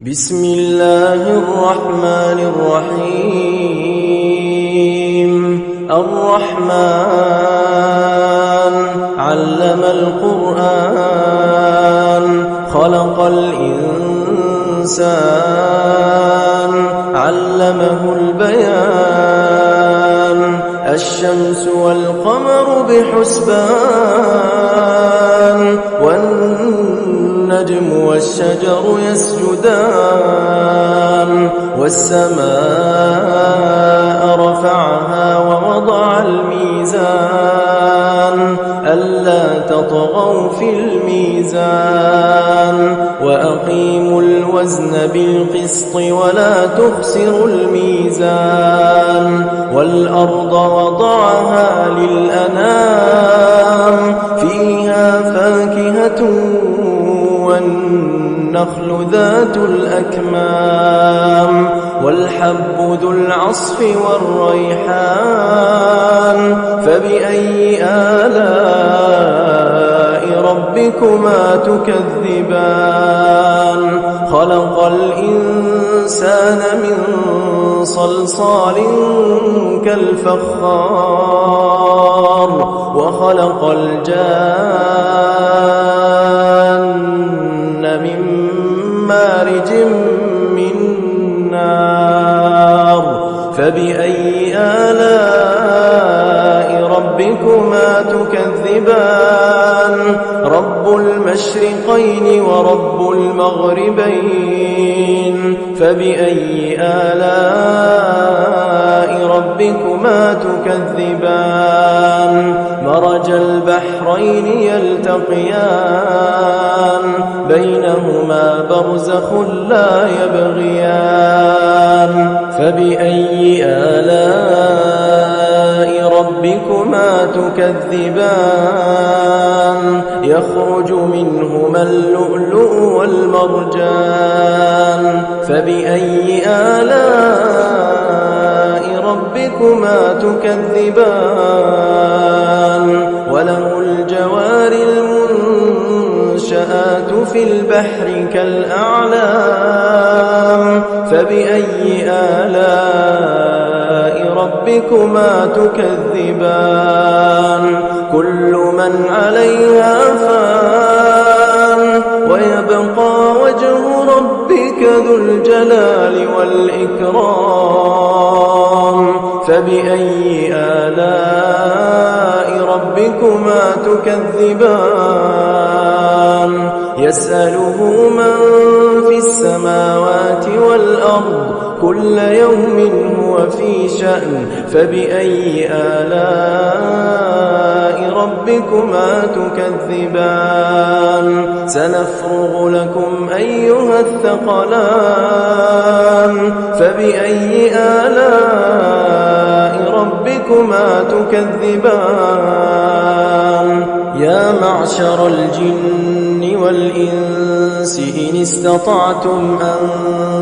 بسم الله الرحمن الرحيم الرحمن علم القرآن خلق الإنسان علمه البيان الشمس والقمر بحسبان والنجم والشجر يسجدان والسماء رفعها ووضع الميزان ألا تطغوا في الميزان وأقيموا الوزن بالقسط ولا تخسروا الميزان والأرض وضعها للأنام فيها فاكهة والنخل ذات الأكمام والحب ذو العصف والريحان فبأي آلاء ربكما تكذبان خلق الإنسان من صلصال كالفخار وخلق الجان من مارج من نار فبأي آلاء ربكما تكذبان رب المشرقين ورب المغربين فبأي آلاء ربكما تكذبان مرج البحرين يلتقيان بينهما برزخ لا يبغيان فبأي آلاء ربكما تكذبان يخرج منهما اللؤلؤ والمرجان فبأي آلاء ربكما تكذبان وله الجوار المنشآت في البحر كالأعلام فبأي آلاء ربكما تكذبان كل من عليها فان ويبقى وجه ربك ذو الجلال والإكرام فبأي آلاء ربكما تكذبان يسأله من في السماوات والأرض كل يوم هو في شأن فبأي آلاء ربكما تكذبان سنفرغ لكم أيها الثقلان فبأي آلاء ربكما تكذبان يا معشر الجن والإنس إن استطعتم أن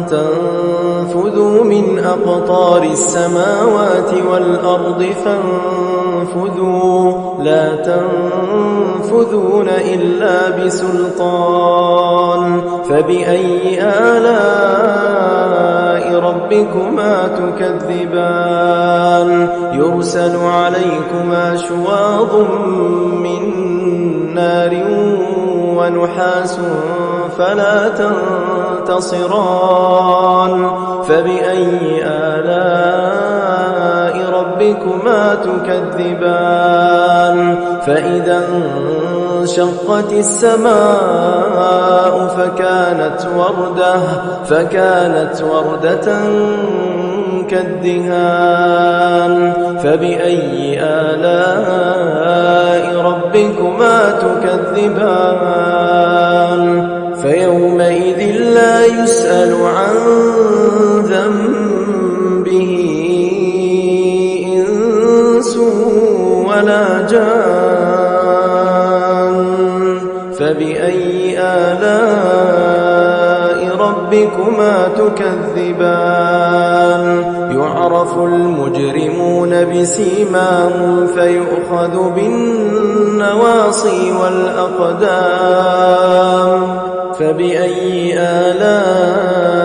تنفذوا من أقطار السماوات والأرض فانفذوا لا تنفذون إلا بسلطان فبأي آلاء ربكما تكذبان يرسل عليكما شواظ من نار ونحاس فلا تنتصران فبأي آلاء ربكما تكذبان فإذا انشقت السماء فكانت وردة كالدهان فبأي آلاء ربكما تكذبان فيومئذ لا يسأل عن ذنبه إنس ولا جان فبأي آلاء ربكما تكذبان يعرف المجرمون بسيماهم فيؤخذ بالنواصي والأقدام فبأي آلاء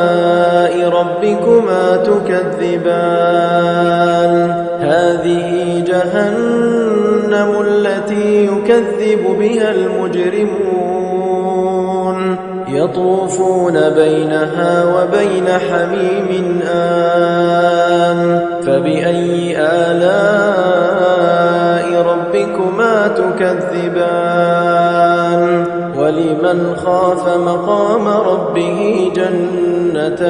ربكما تكذبان هذه جهنم التي يكذب بها المجرمون يطوفون بينها وبين حميم آن فبأي آلاء ربكما تكذبان ولمن خاف مقام ربه جنتان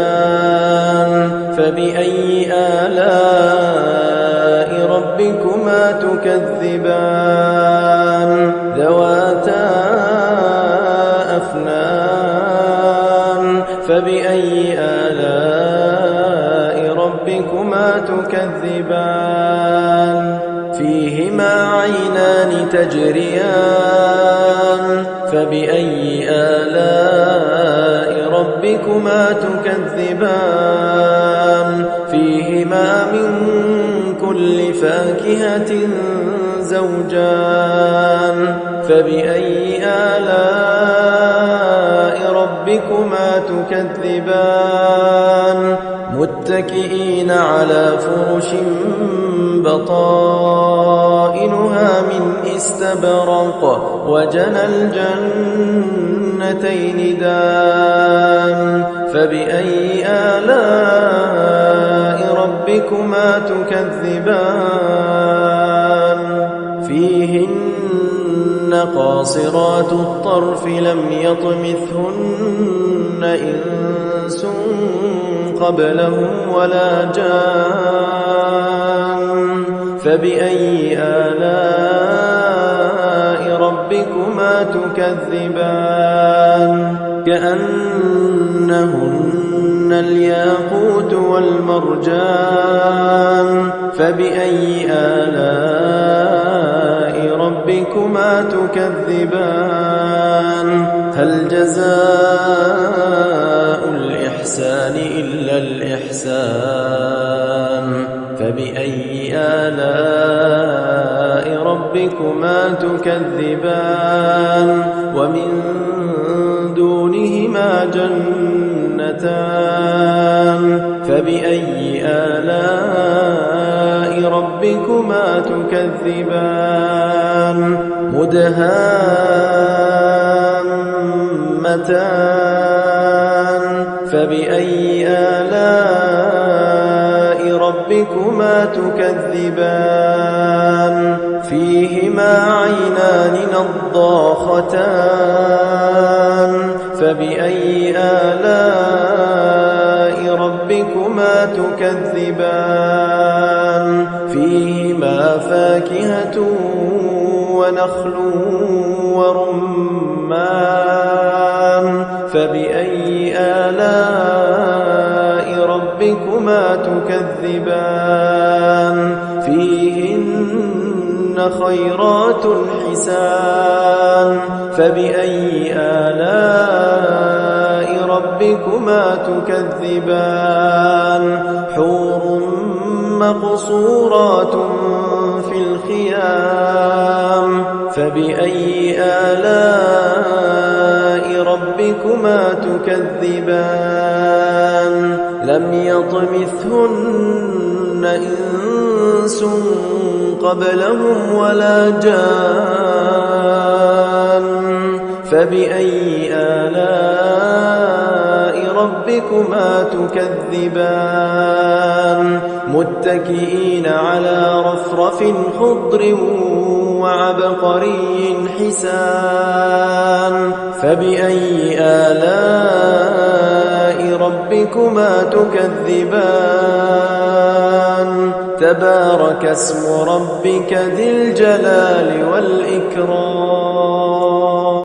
فبأي آلاء ربكما تكذبان ذواتا أفنان فبأي آلاء ربكما تكذبان فيهما عينان تجريان فبأي آلاء ربكما تكذبان فيهما من كل فاكهة زوجان فبأي آلاء ربكما تكذبان متكئين على فرش بطائنها من استبرق وجنى الجنتين دان فبأي آلاء ربكما تكذبان فيهن قاصرات الطرف لم يطمثهن إنس قبلهم ولا جان فبأي آلاء ربكما تكذبان كأنهن الياقوت والمرجان فبأي آلاء ربكما تكذبان هل جزاء الإحسان إلا الإحسان فبأي آلاء ربكما تكذبان ومن دونهما جنتان فبأي آلاء ربكما تكذبان مدهامتان فبأي آلاء ربكما تكذبان فيهما عينان نضاختان فبأي آلاء ربكما تكذبان فيهما فاكهة ونخل ورمان فبأي آلاء ربكما تكذبان فيهن خيرات حسان فبأي آلاء ربكما تكذبان حور مقصورات في الخيام فبأي آلاء ربكما تكذبان لم يطمثهن إنس قبلهم ولا جان فبأي آلاء ربكما تكذبان متكئين على رفرف خضر وعبقري حسان فبأي آلاء ربكما تكذبان تبارك اسم ربك ذي الجلال والإكرام